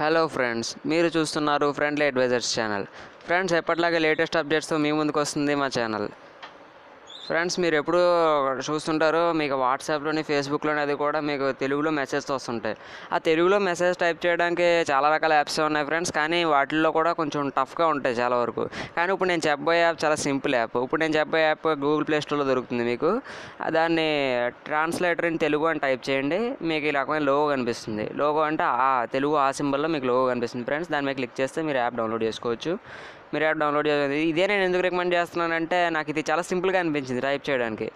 Hello friends, మీరు చూస్తున్నారు friendly advisors channel. Friends, ఎప్పటిలాగే లేటెస్ట్ అప్డేట్స్తో మీ ముందుకు వస్తుంది మా ఛానల్. ఫ్రెండ్స్, మీరు ఎప్పుడు చూస్తుంటారో మీకు వాట్సాప్లోని ఫేస్బుక్లోని అది కూడా మీకు తెలుగులో మెసేజ్స్ వస్తుంటాయి. ఆ తెలుగులో మెసేజ్ టైప్ చేయడానికి చాలా రకాల యాప్స్ ఉన్నాయి ఫ్రెండ్స్, కానీ వాటిల్లో కూడా కొంచెం టఫ్గా ఉంటాయి చాలా వరకు. కానీ ఇప్పుడు నేను చెప్పబోయే యాప్ చాలా సింపుల్ యాప్. ఇప్పుడు నేను చెప్పబోయే యాప్ గూగుల్ ప్లే స్టోర్లో దొరుకుతుంది మీకు. దాన్ని ట్రాన్స్లేటర్ ఇన్ తెలుగు అని టైప్ చేయండి. మీకు ఈ రకమైన లోగో కనిపిస్తుంది. లోగో అంటే తెలుగు సింబల్లో మీకు లోగో కనిపిస్తుంది ఫ్రెండ్స్. దాని మీద క్లిక్ చేస్తే మీరు యాప్ డౌన్లోడ్ చేసుకోవచ్చు. మీరు యాప్ డౌన్లోడ్ చేయాలి. ఇదే నేను ఎందుకు రికమెండ్ చేస్తున్నానంటే నాకు ఇది చాలా సింపుల్గా అనిపించింది టైప్ చేయడానికి.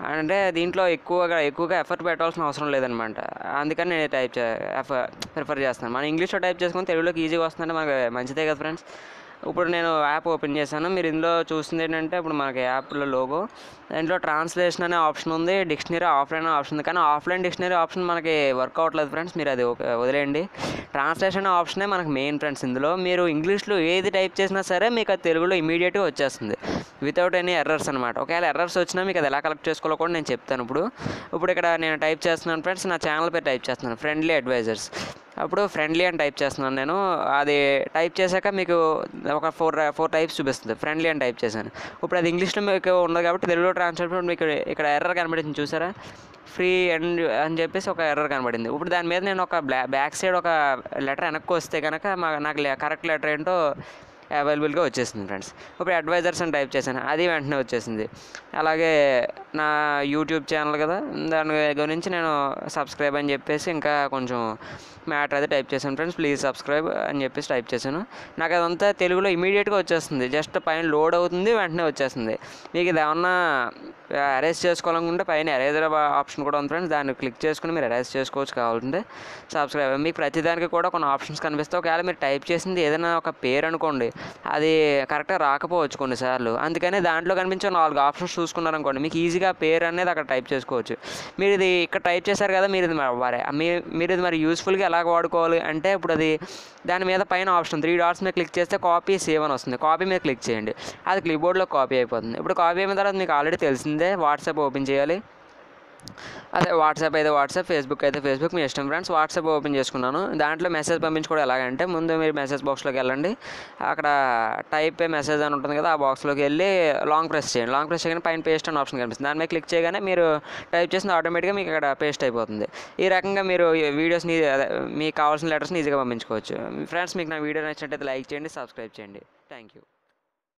అంటే దీంట్లో ఎక్కువగా ఎఫర్ట్ పెట్టాల్సిన అవసరం లేదనమాట. అందుకని నేను ప్రిఫర్ చేస్తున్నాను. మనం ఇంగ్లీష్లో టైప్ చేసుకొని తెలుగులోకి ఈజీగా వస్తుందంటే మనకు మంచిదే కదా ఫ్రెండ్స్. ఇప్పుడు నేను యాప్ ఓపెన్ చేశాను. మీరు ఇందులో చూస్తుంది ఏంటంటే ఇప్పుడు మనకి యాప్లో లోగో, దాంట్లో ట్రాన్స్లేషన్ అనే ఆప్షన్ ఉంది, డిక్షనరీ ఆఫ్లైన్ ఆప్షన్ ఉంది. కానీ ఆఫ్లైన్ డిక్షనరీ ఆప్షన్ మనకి వర్క్ అవ్వట్లేదు ఫ్రెండ్స్. మీరు అది వదిలేయండి. ట్రాన్స్లేషన్ ఆప్షనే మనకు మెయిన్ ఫ్రెండ్స్. ఇందులో మీరు ఇంగ్లీష్లో ఏది టైప్ చేసినా సరే మీకు అది తెలుగులో ఇమీడియట్గా వచ్చేస్తుంది వితౌట్ ఎనీ ఎర్రర్స్ అనమాట. ఒకవేళ ఎర్రర్స్ వచ్చినా మీకు అది ఎలా కలెక్ట్ చేసుకోవాలో కూడా నేను చెప్తాను. ఇప్పుడు ఇక్కడ నేను టైప్ చేస్తున్నాను ఫ్రెండ్స్. నా ఛానల్ పేరు టైప్ చేస్తున్నాను, ఫ్రెండ్లీ అడ్వైజర్స్. అప్పుడు ఫ్రెండ్లీ అని టైప్ చేస్తున్నాను నేను. అది టైప్ చేశాక మీకు ఒక ఫోర్ టైప్స్ చూపిస్తుంది. ఫ్రెండ్లీ అని టైప్ చేశాను. ఇప్పుడు అది ఇంగ్లీష్లో మీకు ఉండదు కాబట్టి తెలుగులో ట్రాన్స్లేట్ మీకు ఇక్కడ ఎర్రర్ కనబడింది చూసారా, ఫ్రీ అండ్ అని చెప్పేసి ఒక ఎర్రర్ కనబడింది. ఇప్పుడు దాని మీద నేను ఒక బ్యాక్ సైడ్ ఒక లెటర్ వెనక్కి వస్తే కనుక నాకు కరెక్ట్ లెటర్ ఏంటో అవైలబుల్గా వచ్చేసింది ఫ్రెండ్స్. ఇప్పుడు అడ్వైజర్స్ అని టైప్ చేశాను, అది వెంటనే వచ్చేసింది. అలాగే నా యూట్యూబ్ ఛానల్ కదా, దాని గురించి నేను సబ్స్క్రైబ్ అని చెప్పేసి ఇంకా కొంచెం మ్యాటర్ అది టైప్ చేశాను ఫ్రెండ్స్. ప్లీజ్ సబ్స్క్రైబ్ అని చెప్పేసి టైప్ చేశాను. నాకు అదంతా తెలుగులో ఇమీడియట్గా వచ్చేస్తుంది. జస్ట్ పైన లోడ్ అవుతుంది, వెంటనే వచ్చేస్తుంది. మీకు ఇది ఏమన్నా అరేంజ్ చేసుకోవాలనుకుంటే పైన ఎరేజర్ ఆప్షన్ కూడా ఉంది ఫ్రెండ్స్. దాన్ని క్లిక్ చేసుకుని మీరు అరేంజ్ చేసుకోవచ్చు కావాలంటే. సబ్స్క్రైబ్ మీకు ప్రతిదానికి కూడా కొన్ని ఆప్షన్స్ కనిపిస్తాయి. ఒకవేళ మీరు టైప్ చేసింది ఏదైనా ఒక పేరు అనుకోండి, అది కరెక్ట్గా రాకపోవచ్చు కొన్నిసార్లు. అందుకని దాంట్లో కనిపించే 4 ఆప్షన్స్ చూసుకున్నారనుకోండి, మీకు ఈజీగా పేరు అనేది అక్కడ టైప్ చేసుకోవచ్చు. మీరు ఇది ఇక్కడ టైప్ చేశారు కదా, మీరు ఇది మరి యూస్ఫుల్గా ఎలా వాడుకోవాలి అంటే, ఇప్పుడు అది దాని మీద పైన ఆప్షన్ 3 డాట్స్ మీద క్లిక్ చేస్తే కాపీ సేవ్ అని వస్తుంది. కాపీ మీద క్లిక్ చేయండి, అది క్లిప్బోర్డ్లో కాపీ అయిపోతుంది. ఇప్పుడు కాపీ అయిన తర్వాత మీకు ఆల్రెడీ తెలిసిందే వాట్సాప్ ఓపెన్ చేయాలి. అదే వాట్సాప్ అయితే వాట్సాప్, ఫేస్బుక్ అయితే ఫేస్బుక్, మీ ఇష్టం ఫ్రెండ్స్. వాట్సాప్ ఓపెన్ చేసుకున్నాను. దాంట్లో మెసేజ్ పంపించుకోవడం ఎలాగంటే, ముందు మీరు మెసేజ్ బాక్స్లోకి వెళ్ళండి. అక్కడ టైప్ ఏ మెసేజ్ అని ఉంటుంది కదా, ఆ బాక్స్లోకి వెళ్ళి లాంగ్ ప్రెస్ చేయండి. లాంగ్ ప్రెస్ చేయగానే పైన పేస్ట్ అని ఆప్షన్ కనిపిస్తుంది. దాని మీద క్లిక్ చేయగానే మీరు టైప్ చేసిన ఆటోమేటిక్గా మీకు ఇక్కడ పేస్ట్ అయిపోతుంది. ఈ రకంగా మీరు వీడియోస్ని మీకు కావాల్సిన లెటర్స్ని ఈజీగా పంపించుకోవచ్చు ఫ్రెండ్స్. మీకు నా వీడియో నచ్చినట్టయితే లైక్ చేయండి, సబ్స్క్రైబ్ చేయండి. Thank you.